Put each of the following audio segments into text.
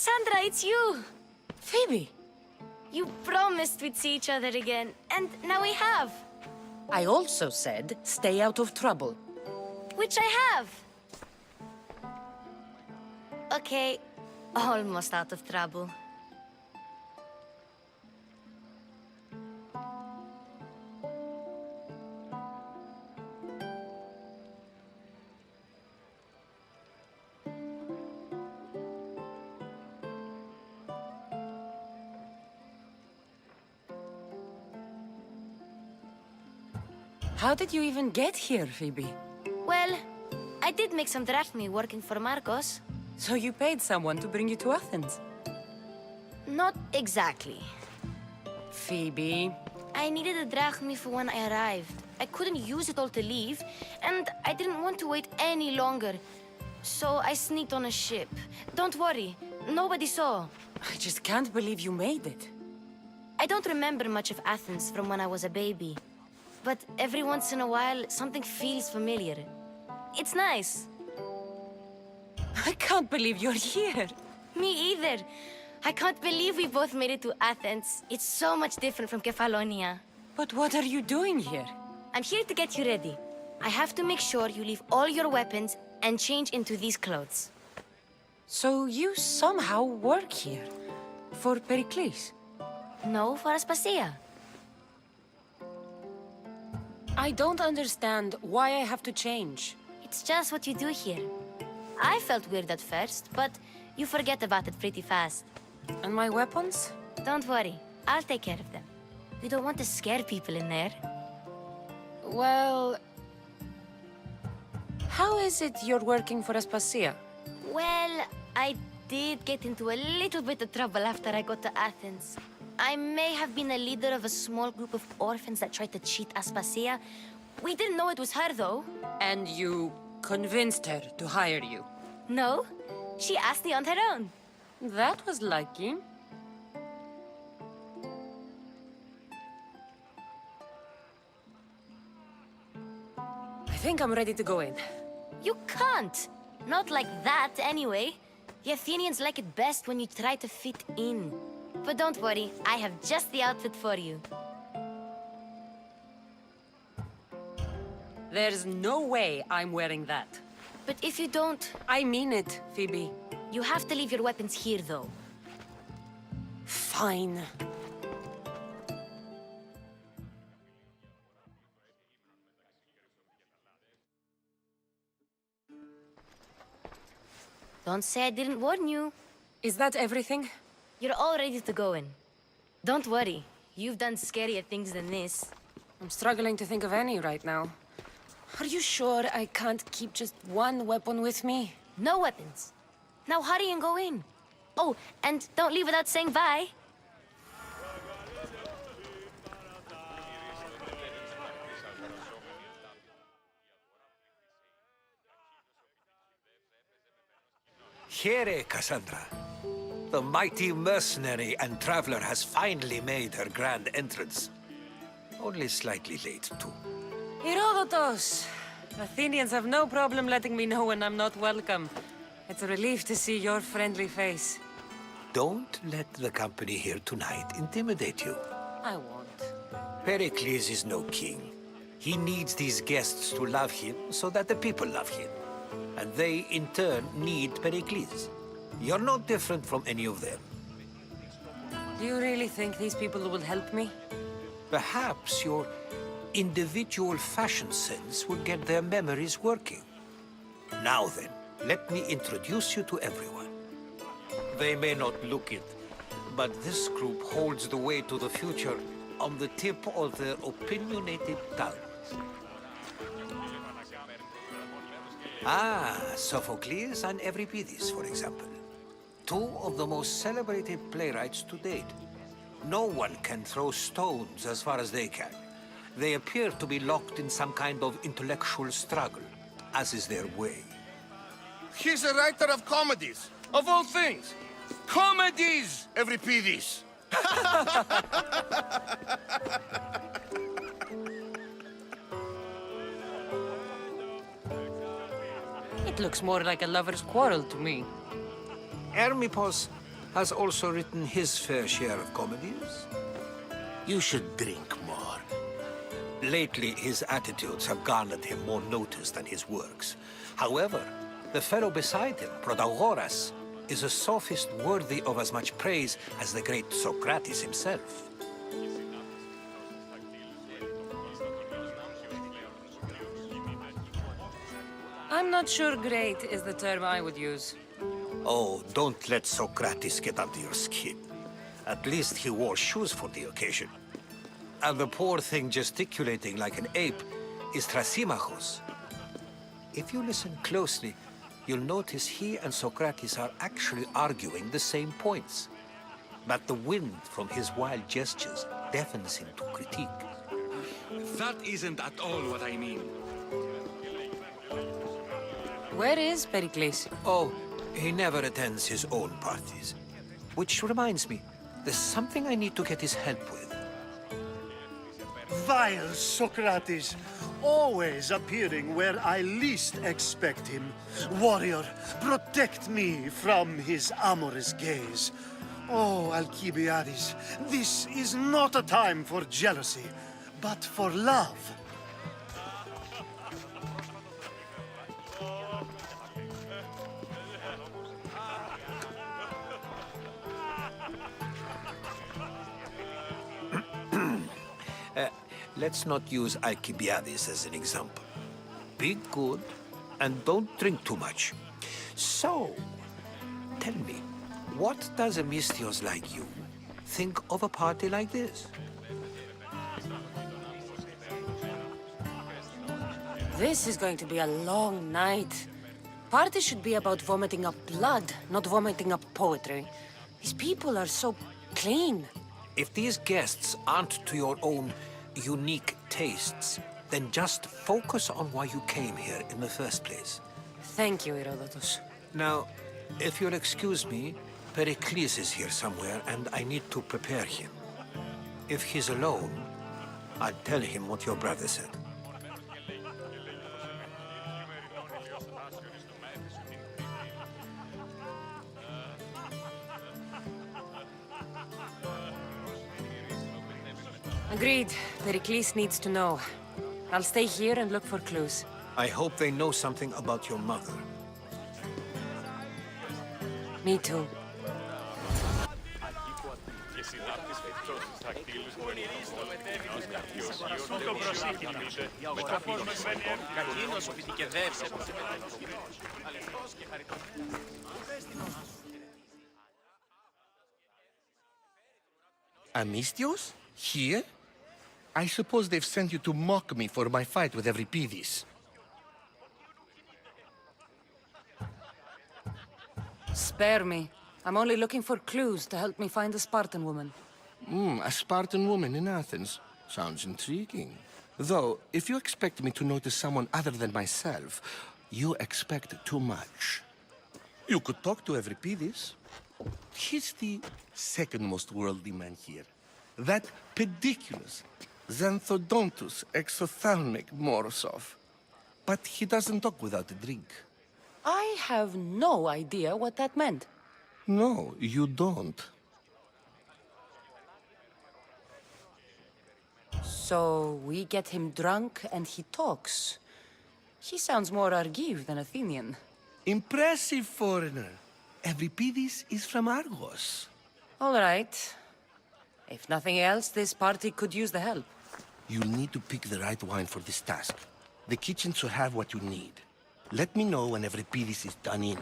Cassandra, it's you! Phoebe! You promised we'd see each other again, and now we have. I also said, stay out of trouble. Which I have. Okay, almost out of trouble. How did you even get here, Phoebe? Well, I did make some drachmi working for Marcos. So you paid someone to bring you to Athens? Not exactly. Phoebe... I needed a drachmi for when I arrived. I couldn't use it all to leave, and I didn't want to wait any longer. So I sneaked on a ship. Don't worry, nobody saw. I just can't believe you made it. I don't remember much of Athens from when I was a baby. But every once in a while, something feels familiar. It's nice. I can't believe you're here. Me either. I can't believe we both made it to Athens. It's so much different from Kefalonia. But what are you doing here? I'm here to get you ready. I have to make sure you leave all your weapons and change into these clothes. So you somehow work here? For Pericles? No, for Aspasia. I don't understand why I have to change. It's just what you do here. I felt weird at first, but you forget about it pretty fast. And my weapons? Don't worry, I'll take care of them. We don't want to scare people in there. Well... How is it you're working for Aspasia? Well, I did get into a little bit of trouble after I got to Athens. I may have been a leader of a small group of orphans that tried to cheat Aspasia. We didn't know it was her, though. And you convinced her to hire you? No, she asked me on her own. That was lucky. I think I'm ready to go in. You can't. Not like that, anyway. The Athenians like it best when you try to fit in. But don't worry, I have just the outfit for you. There's no way I'm wearing that. But if you don't... I mean it, Phoebe. You have to leave your weapons here, though. Fine. Don't say I didn't warn you. Is that everything? You're all ready to go in. Don't worry, you've done scarier things than this. I'm struggling to think of any right now. Are you sure I can't keep just one weapon with me? No weapons. Now hurry and go in. Oh, and don't leave without saying bye. Here, Cassandra. The mighty mercenary and traveler has finally made her grand entrance. Only slightly late, too. Herodotus! Athenians have no problem letting me know when I'm not welcome. It's a relief to see your friendly face. Don't let the company here tonight intimidate you. I won't. Pericles is no king. He needs these guests to love him so that the people love him. And they, in turn, need Pericles. You're no different from any of them. Do you really think these people will help me? Perhaps your individual fashion sense will get their memories working. Now then, let me introduce you to everyone. They may not look it, but this group holds the way to the future on the tip of their opinionated tongues. Ah, Sophocles and Euripides, for example. Two of the most celebrated playwrights to date. No one can throw stones as far as they can. They appear to be locked in some kind of intellectual struggle, as is their way. He's a writer of comedies, of all things. Comedies, Euripides! It looks more like a lover's quarrel to me. Hermippos, has also written his fair share of comedies. You should drink more. Lately, his attitudes have garnered him more notice than his works. However, the fellow beside him, Protagoras, is a sophist worthy of as much praise as the great Socrates himself. I'm not sure great is the term I would use. Oh, don't let Socrates get under your skin. At least he wore shoes for the occasion. And the poor thing gesticulating like an ape is Thrasymachos. If you listen closely, you'll notice he and Socrates are actually arguing the same points. But the wind from his wild gestures deafens him to critique. That isn't at all what I mean. Where is Pericles? Oh, he never attends his own parties. Which reminds me, there's something I need to get his help with. Vile Socrates, always appearing where I least expect him. Warrior, protect me from his amorous gaze. Oh, Alcibiades, this is not a time for jealousy, but for love. Let's not use Alcibiades as an example. Be good and don't drink too much. So, tell me, what does a Misthios like you think of a party like this? This is going to be a long night. Party should be about vomiting up blood, not vomiting up poetry. These people are so clean. If these guests aren't to your own unique tastes, then just focus on why you came here in the first place. Thank you, Herodotus. Now, if you'll excuse me, Pericles is here somewhere and I need to prepare him. If he's alone, I'll tell him what your brother said. Agreed. Pericles needs to know. I'll stay here and look for clues. I hope they know something about your mother. Me too. Amistios? Here? I suppose they've sent you to mock me for my fight with Euripides. Spare me. I'm only looking for clues to help me find the Spartan woman. A Spartan woman in Athens. Sounds intriguing. Though, if you expect me to notice someone other than myself, you expect too much. You could talk to Euripides. He's the second most worldly man here. That pediculous Xanthodontus exophthalmic Morosov. But he doesn't talk without a drink. I have no idea what that meant. No, you don't. So we get him drunk and he talks. He sounds more Argive than Athenian. Impressive, foreigner. Euripides is from Argos. All right. If nothing else, this party could use the help. You'll need to pick the right wine for this task. The kitchen should have what you need. Let me know when Euripides is done in,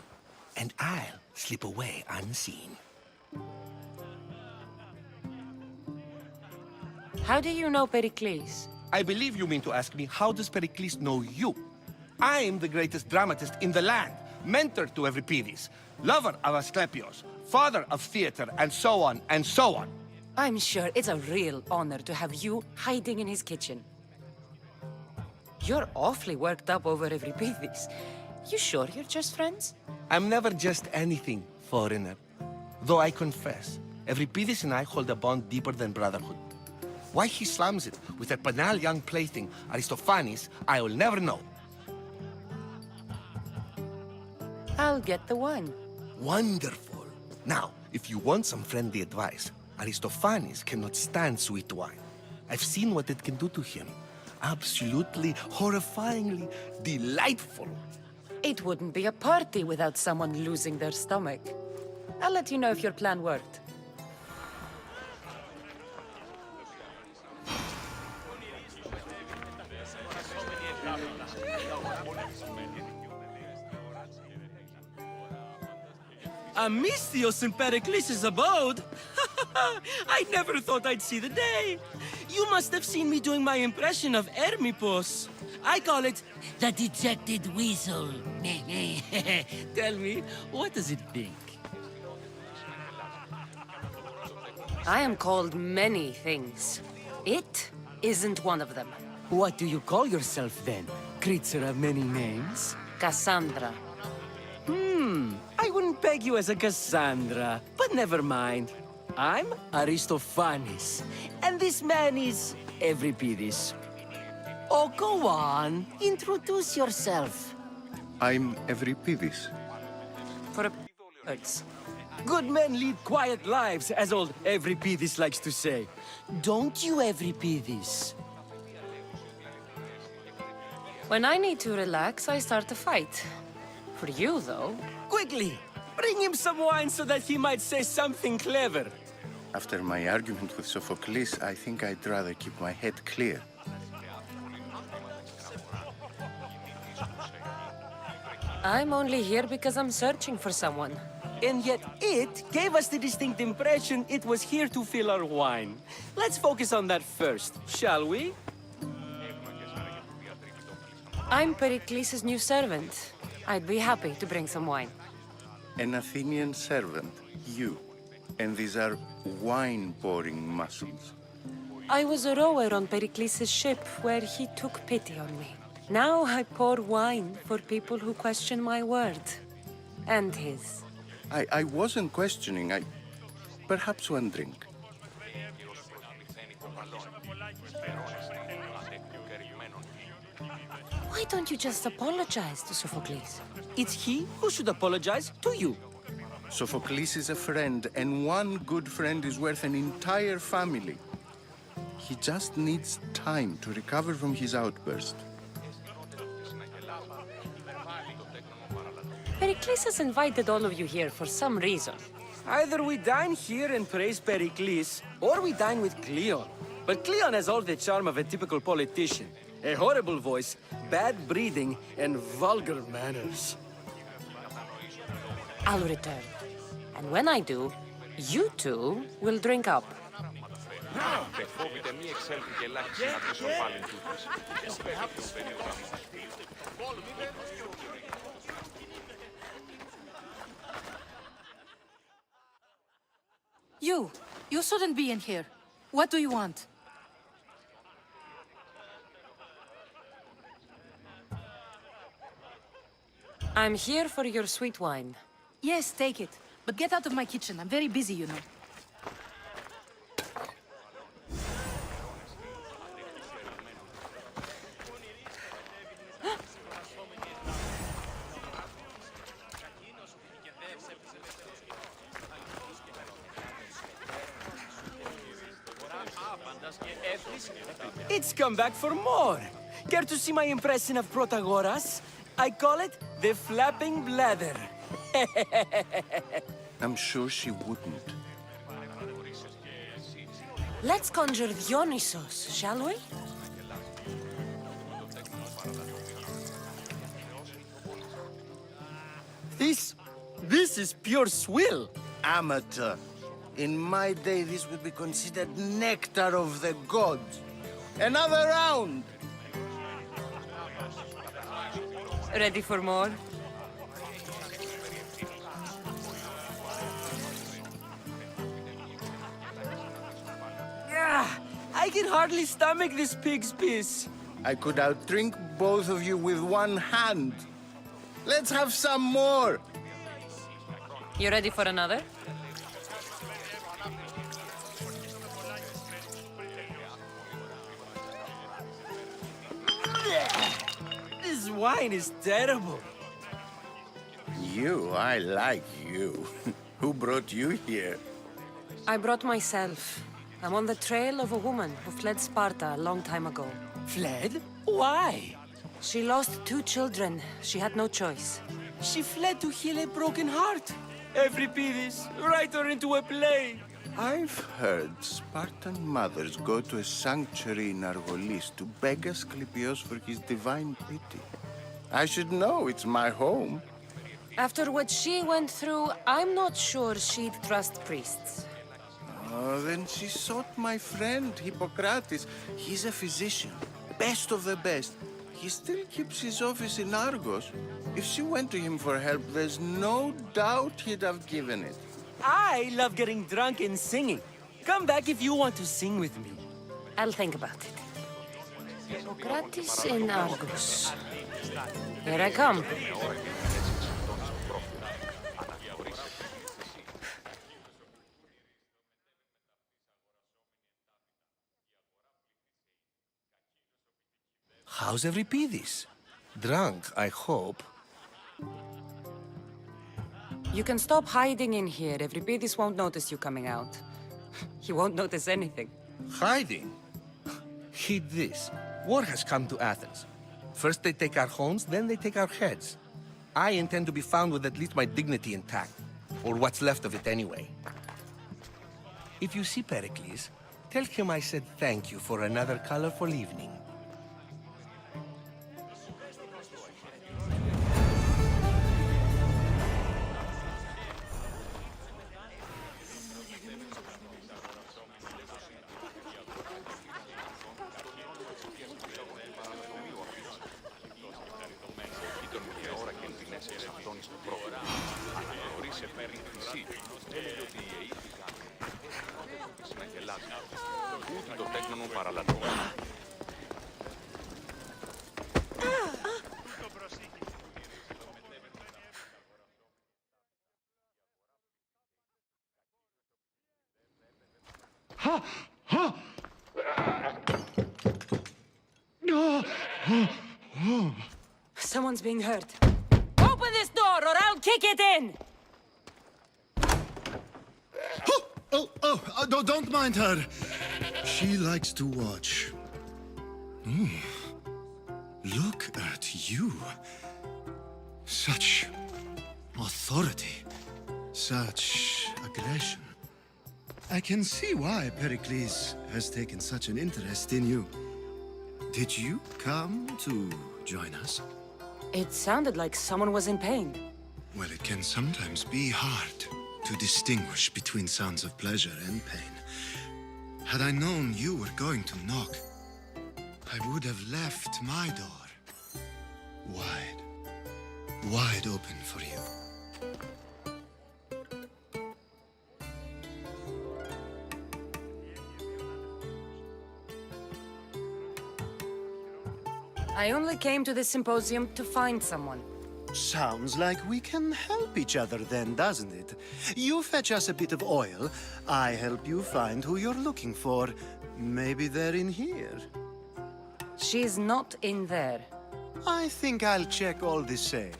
and I'll slip away unseen. How do you know Pericles? I believe you mean to ask me, how does Pericles know you? I am the greatest dramatist in the land, mentor to Euripides, lover of Asclepios, father of theater, and so on, and so on. I'm sure it's a real honor to have you hiding in his kitchen. You're awfully worked up over Euripides. You sure you're just friends? I'm never just anything, foreigner. Though I confess, Euripides and I hold a bond deeper than brotherhood. Why he slams it with that banal young plaything, Aristophanes, I will never know. I'll get the wine. Wonderful. Now, If you want some friendly advice, Aristophanes cannot stand sweet wine. I've seen what it can do to him. Absolutely, horrifyingly delightful. It wouldn't be a party without someone losing their stomach. I'll let you know if your plan worked. Amistios in Pericles' abode? I never thought I'd see the day. You must have seen me doing my impression of Hermippus. I call it the dejected weasel. Tell me, what does it think? I am called many things. It isn't one of them. What do you call yourself then? Creature of many names? Cassandra. I wouldn't peg you as a Cassandra, but never mind. I'm Aristophanes, and this man is Euripides. Oh, go on. Introduce yourself. I'm Euripides. For birds. Good men lead quiet lives, as old Euripides likes to say. Don't you, Euripides? When I need to relax, I start a fight. For you, though, Quickly, bring him some wine so that he might say something clever. After my argument with Sophocles, I think I'd rather keep my head clear. I'm only here because I'm searching for someone. And yet it gave us the distinct impression it was here to fill our wine. Let's focus on that first, shall we? I'm Pericles' new servant. I'd be happy to bring some wine. An Athenian servant, you. And these are wine-pouring muscles. I was a rower on Pericles' ship where he took pity on me. Now I pour wine for people who question my word. And his. I wasn't questioning. Perhaps one drink. Why don't you just apologize to Sophocles? It's he who should apologize to you. Sophocles is a friend, and one good friend is worth an entire family. He just needs time to recover from his outburst. Pericles has invited all of you here for some reason. Either we dine here and praise Pericles, or we dine with Cleon. But Cleon has all the charm of a typical politician. A horrible voice, bad breeding, and vulgar manners. I'll return. And when I do, you two will drink up. You shouldn't be in here. What do you want? I'm here for your sweet wine. Yes, take it. But get out of my kitchen. I'm very busy, you know. It's come back for more. Care to see my impression of Protagoras? I call it the flapping bladder. I'm sure she wouldn't. Let's conjure Dionysos, shall we? This is pure swill. Amateur. In my day, this would be considered nectar of the gods. Another round! Ready for more? I can hardly stomach this pig's piss. I could outdrink both of you with one hand. Let's have some more! You ready for another? This wine is terrible. You, I like you. Who brought you here? I brought myself. I'm on the trail of a woman who fled Sparta a long time ago. Fled? Why? She lost 2 children. She had no choice. She fled to heal a broken heart. Euripides, write her into a play. I've heard Spartan mothers go to a sanctuary in Argolis to beg Asclepios for his divine pity. I should know, it's my home. After what she went through, I'm not sure she'd trust priests. Oh, then she sought my friend, Hippocrates. He's a physician, best of the best. He still keeps his office in Argos. If she went to him for help, there's no doubt he'd have given it. I love getting drunk and singing. Come back if you want to sing with me. I'll think about it. Hippocrates in Argos. Here I come. How's Euripides? Drunk, I hope. You can stop hiding in here. Euripides won't notice you coming out. He won't notice anything. Hiding? Heed this. War has come to Athens. First they take our homes, then they take our heads. I intend to be found with at least my dignity intact. Or what's left of it anyway. If you see Pericles, tell him I said thank you for another colorful evening. Someone's being hurt. Open this door or I'll kick it in! Don't mind her. She likes to watch. Look at you. Such authority. Such aggression. I can see why Pericles has taken such an interest in you. Did you come to join us? It sounded like someone was in pain. Well, it can sometimes be hard to distinguish between sounds of pleasure and pain. Had I known you were going to knock, I would have left my door wide open for you. I only came to this symposium to find someone. Sounds like we can help each other then, doesn't it? You fetch us a bit of oil, I help you find who you're looking for. Maybe they're in here. She's not in there. I think I'll check all the same.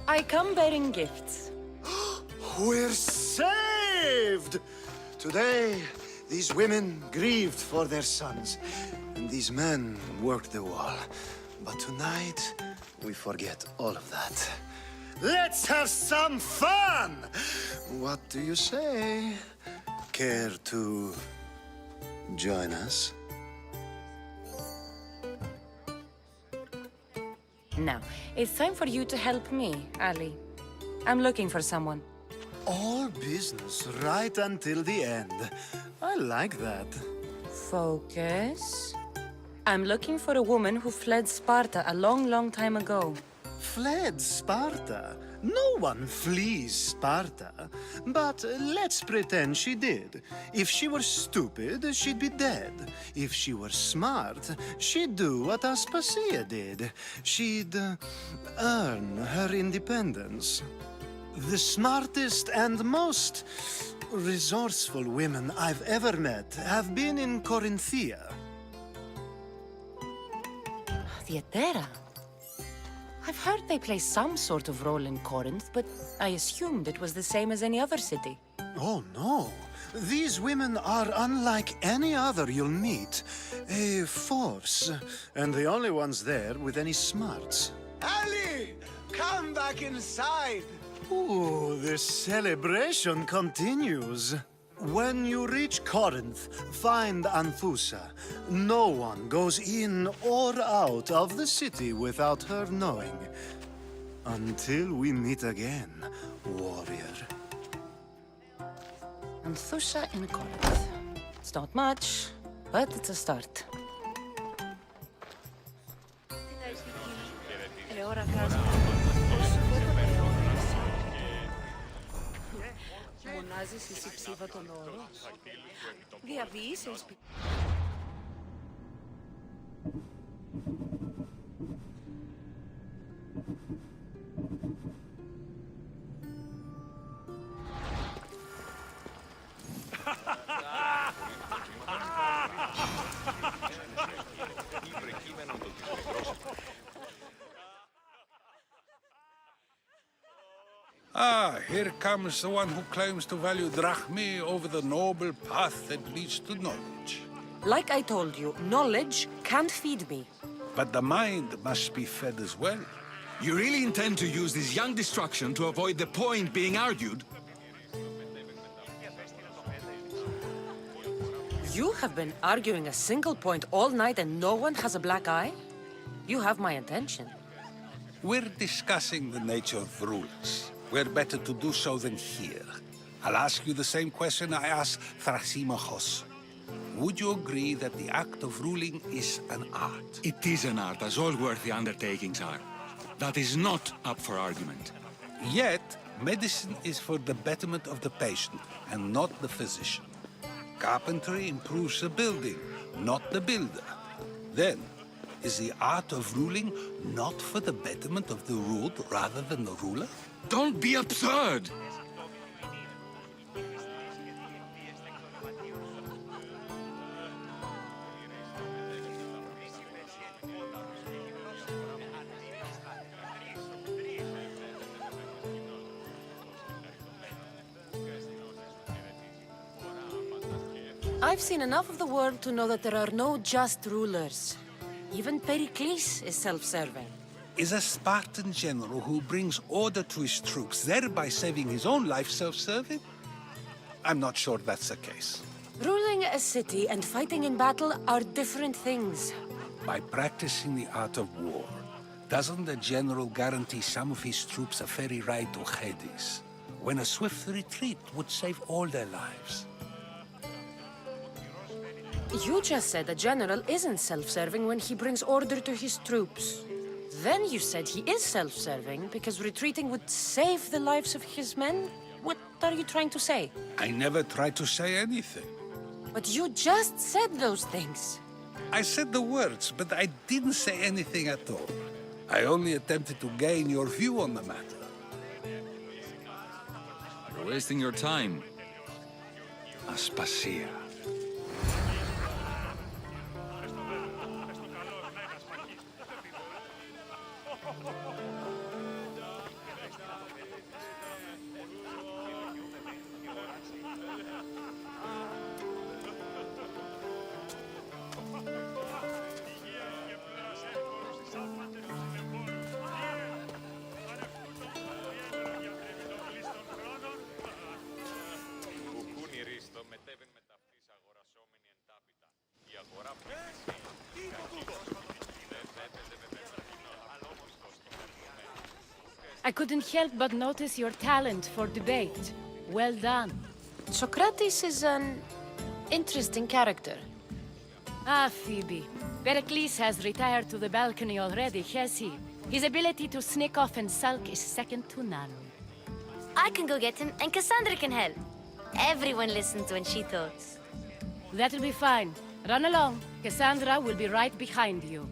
I come bearing gifts. We're saved! Today, these women grieved for their sons, and these men worked the wall. But tonight, we forget all of that. Let's have some fun! What do you say? Care to join us? Now, it's time for you to help me, Ali. I'm looking for someone. All business right until the end. I like that. Focus. I'm looking for a woman who fled Sparta a long time ago. Fled Sparta? No one flees Sparta. But let's pretend she did. If she were stupid, she'd be dead. If she were smart, she'd do what Aspasia did. She'd earn her independence. The smartest and most resourceful women I've ever met have been in Corinthia. Theatera. I've heard they play some sort of role in Corinth, but I assumed it was the same as any other city. Oh, no. These women are unlike any other you'll meet. A force, and the only ones there with any smarts. Ali! Come back inside! Ooh, the celebration continues. When you reach Corinth, find Anfusa. No one goes in or out of the city without her knowing. Until we meet again, warrior. Anthusha in Corinth. It's not much, but it's a start. Μονάζεις εσύ ψήφα τον όρο. Διαβείς εις Ah, here comes the one who claims to value drachmae over the noble path that leads to knowledge. Like I told you, knowledge can't feed me. But the mind must be fed as well. You really intend to use this young destruction to avoid the point being argued? You have been arguing a single point all night and no one has a black eye? You have my attention. We're discussing the nature of rulers. Where better to do so than here? I'll ask you the same question I asked Thrasymachos. Would you agree that the act of ruling is an art? It is an art, as all worthy undertakings are. That is not up for argument. Yet, medicine is for the betterment of the patient and not the physician. Carpentry improves the building, not the builder. Then, is the art of ruling not for the betterment of the ruled rather than the ruler? Don't be absurd! I've seen enough of the world to know that there are no just rulers. Even Pericles is self-serving. Is a Spartan general who brings order to his troops, thereby saving his own life, self-serving? I'm not sure that's the case. Ruling a city and fighting in battle are different things. By practicing the art of war, doesn't the general guarantee some of his troops a ferry ride to Hades, when a swift retreat would save all their lives? You just said a general isn't self-serving when he brings order to his troops. Then you said he is self-serving because retreating would save the lives of his men? What are you trying to say? I never tried to say anything. But you just said those things. I said the words, but I didn't say anything at all. I only attempted to gain your view on the matter. You're wasting your time. Aspasia. I couldn't help but notice your talent for debate. Well done. Socrates is an interesting character. Ah, Phoebe. Pericles has retired to the balcony already, has he? His ability to sneak off and sulk is second to none. I can go get him, and Cassandra can help. Everyone listens when she talks. That'll be fine. Run along. Cassandra will be right behind you.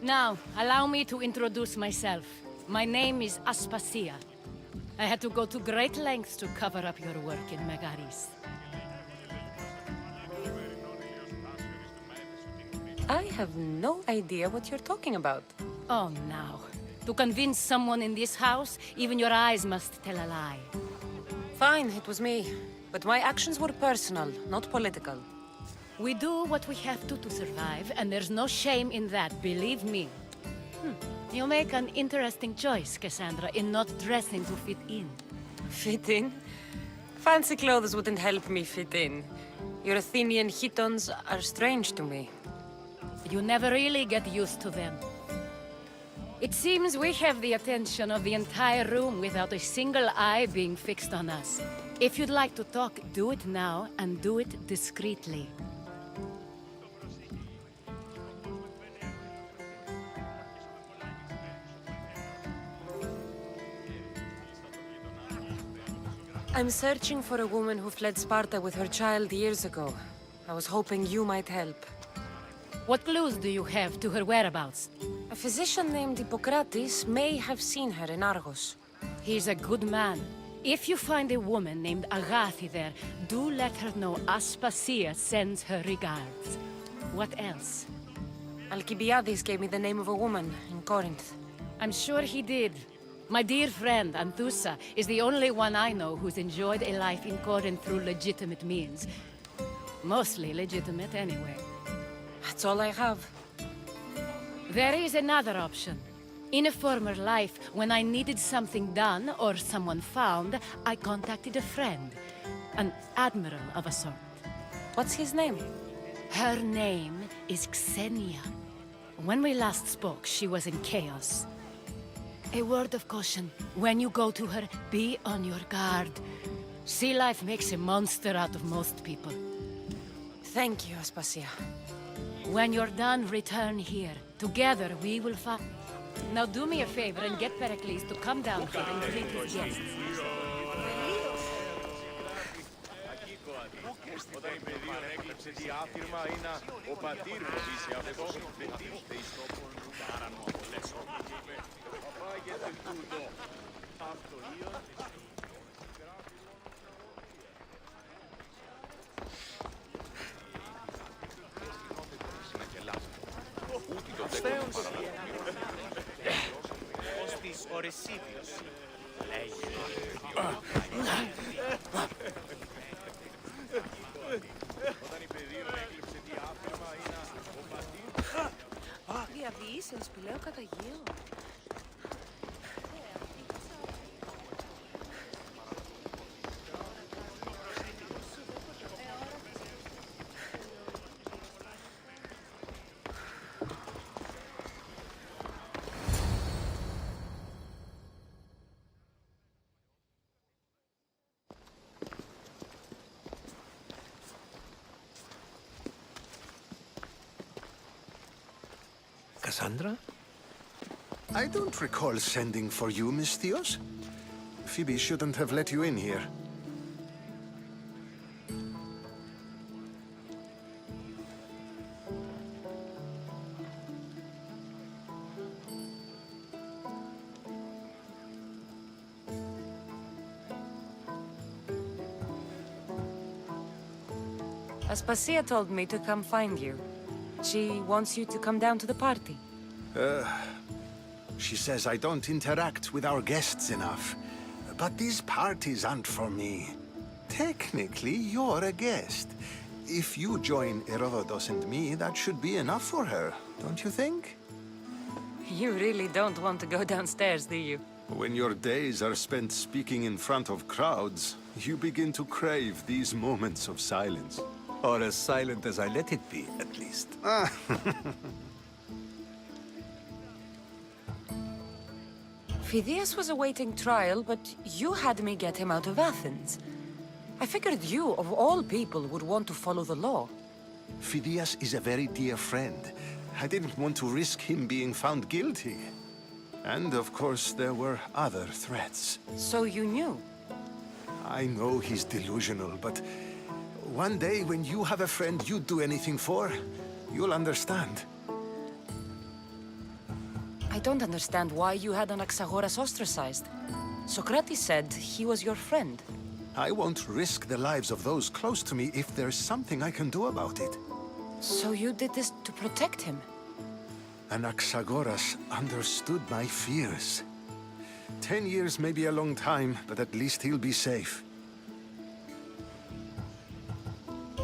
Now, allow me to introduce myself. My name is Aspasia. I had to go to great lengths to cover up your work in Megaris. I have no idea what you're talking about. Oh, now. To convince someone in this house, even your eyes must tell a lie. Fine, it was me. But my actions were personal, not political. We do what we have to survive, and there's no shame in that, believe me. You make an interesting choice, Cassandra, in not dressing to fit in. Fit in? Fancy clothes wouldn't help me fit in. Your Athenian chitons are strange to me. You never really get used to them. It seems we have the attention of the entire room without a single eye being fixed on us. If you'd like to talk, do it now, and do it discreetly. I'm searching for a woman who fled Sparta with her child years ago. I was hoping you might help. What clues do you have to her whereabouts? A physician named Hippocrates may have seen her in Argos. He's a good man. If you find a woman named Agathi there, do let her know Aspasia sends her regards. What else? Alcibiades gave me the name of a woman in Corinth. I'm sure he did. My dear friend, Anthusa, is the only one I know who's enjoyed a life in Corinth through legitimate means. Mostly legitimate, anyway. That's all I have. There is another option. In a former life, when I needed something done or someone found, I contacted a friend. An admiral of a sort. What's his name? Her name is Xenia. When we last spoke, she was in chaos. A word of caution. When you go to her, be on your guard. Sea life makes a monster out of most people. Thank you, Aspasia. When you're done, return here. Together, we will fight. Now do me a favor and get Pericles to come down here and greet his guests. Διαβείς, ενσπηλαίω καταγείο. Cassandra? I don't recall sending for you, Misthios. Phoebe shouldn't have let you in here. Aspasia told me to come find you. She wants you to come down to the party. She says I don't interact with our guests enough. But these parties aren't for me. Technically, you're a guest. If you join Herodotus and me, that should be enough for her, don't you think? You really don't want to go downstairs, do you? When your days are spent speaking in front of crowds, you begin to crave these moments of silence. Or as silent as I let it be, at least. Phidias was awaiting trial, but you had me get him out of Athens. I figured you, of all people, would want to follow the law. Phidias is a very dear friend. I didn't want to risk him being found guilty. And of course, there were other threats. So you knew? I know he's delusional, but one day when you have a friend you'd do anything for, you'll understand. I don't understand why you had Anaxagoras ostracized. Socrates said he was your friend. I won't risk the lives of those close to me if there's something I can do about it. So you did this to protect him? Anaxagoras understood my fears. 10 years may be a long time, but at least he'll be safe.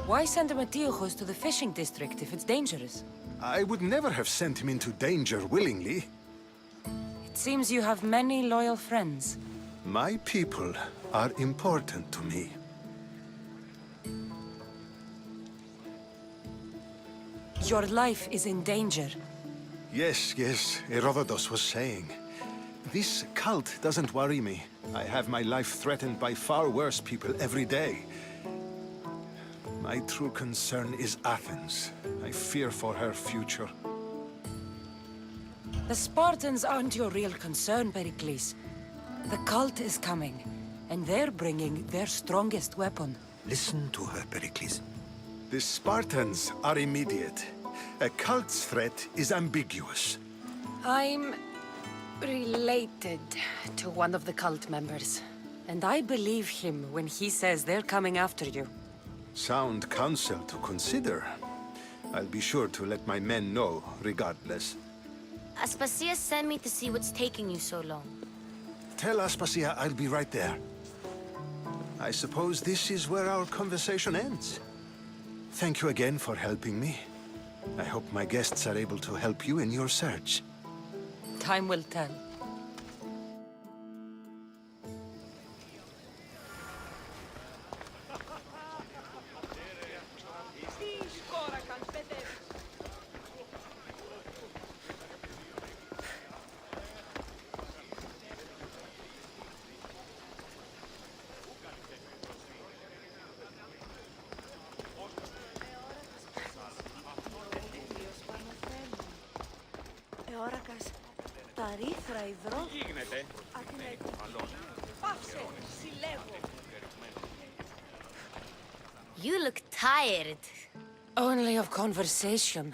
Why send Emeteuchos to the fishing district if it's dangerous? I would never have sent him into danger willingly. It seems you have many loyal friends. My people are important to me. Your life is in danger. Yes, Herodotus was saying. This cult doesn't worry me. I have my life threatened by far worse people every day. My true concern is Athens. I fear for her future. The Spartans aren't your real concern, Pericles. The cult is coming, and they're bringing their strongest weapon. Listen to her, Pericles. The Spartans are immediate. A cult's threat is ambiguous. I'm related to one of the cult members, and I believe him when he says they're coming after you. Sound counsel to consider. I'll be sure to let my men know, regardless. Aspasia sent me to see what's taking you so long. Tell Aspasia I'll be right there. I suppose this is where our conversation ends. Thank you again for helping me. I hope my guests are able to help you in your search. Time will tell. You look tired. Only of conversation.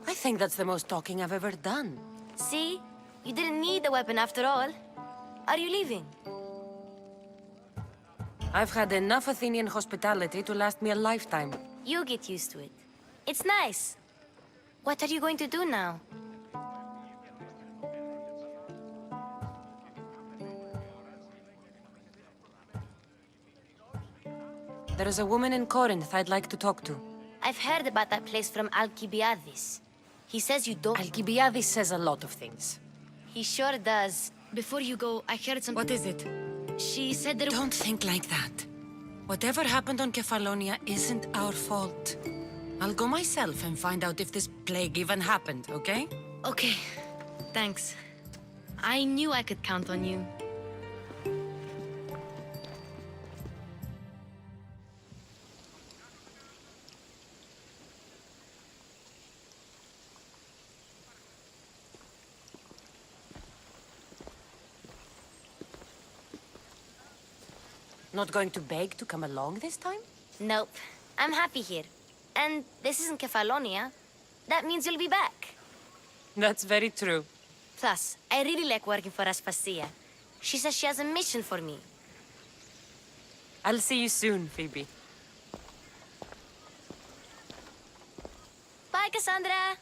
I think that's the most talking I've ever done. See? You didn't need the weapon after all. Are you leaving? I've had enough Athenian hospitality to last me a lifetime. You get used to it. It's nice. What are you going to do now? There is a woman in Corinth I'd like to talk to. I've heard about that place from Alcibiades. He says you don't... Alcibiades says a lot of things. He sure does. Before you go, I heard some... What is it? She said that... Don't think like that. Whatever happened on Kefalonia isn't our fault. I'll go myself and find out if this plague even happened, okay? Okay. Thanks. I knew I could count on you. Not going to beg to come along this time? Nope. I'm happy here. And this isn't Kefalonia. That means you'll be back. That's very true. Plus, I really like working for Aspasia. She says she has a mission for me. I'll see you soon, Phoebe. Bye, Cassandra!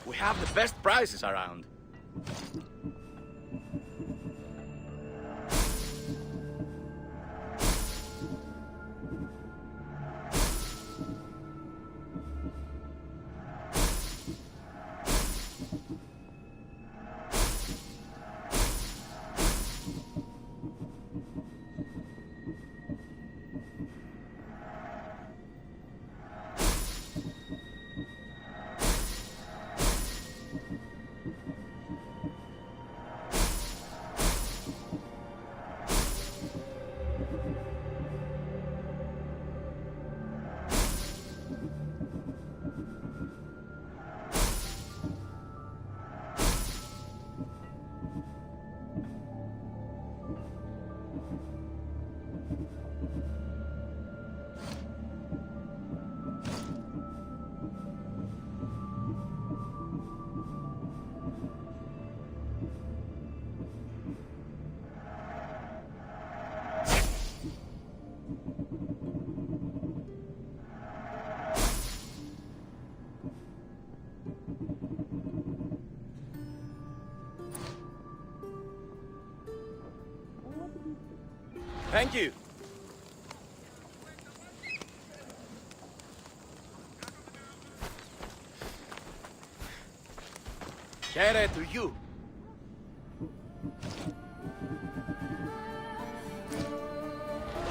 We have the best prices around. Thank you. Kere to you.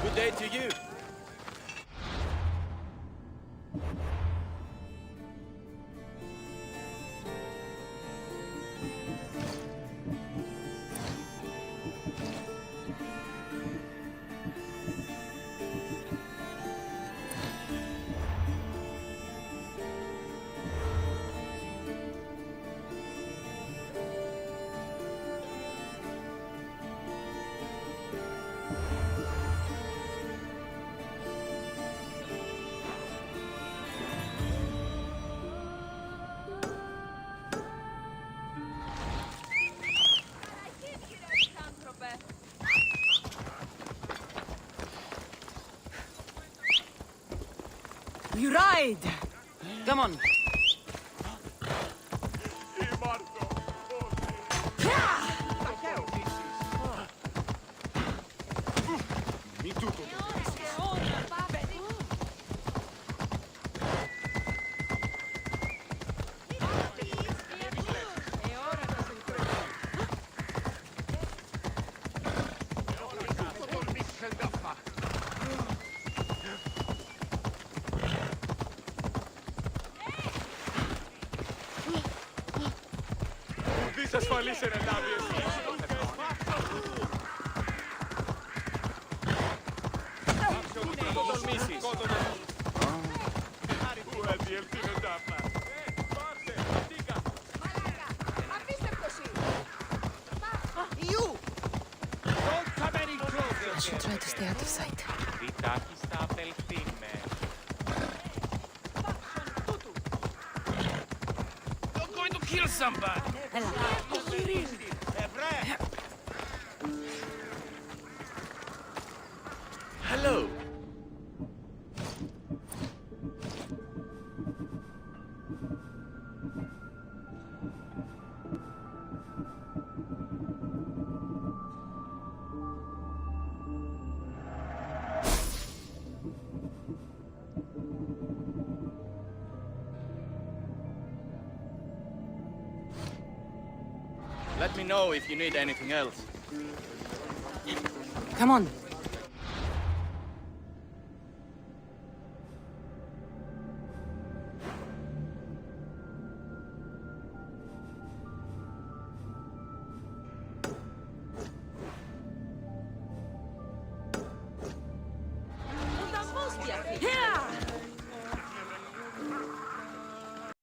Good day to you. You ride! Come on. I should try to stay out of sight. You're going to kill somebody! Hello. Let me know if you need anything else. Come on,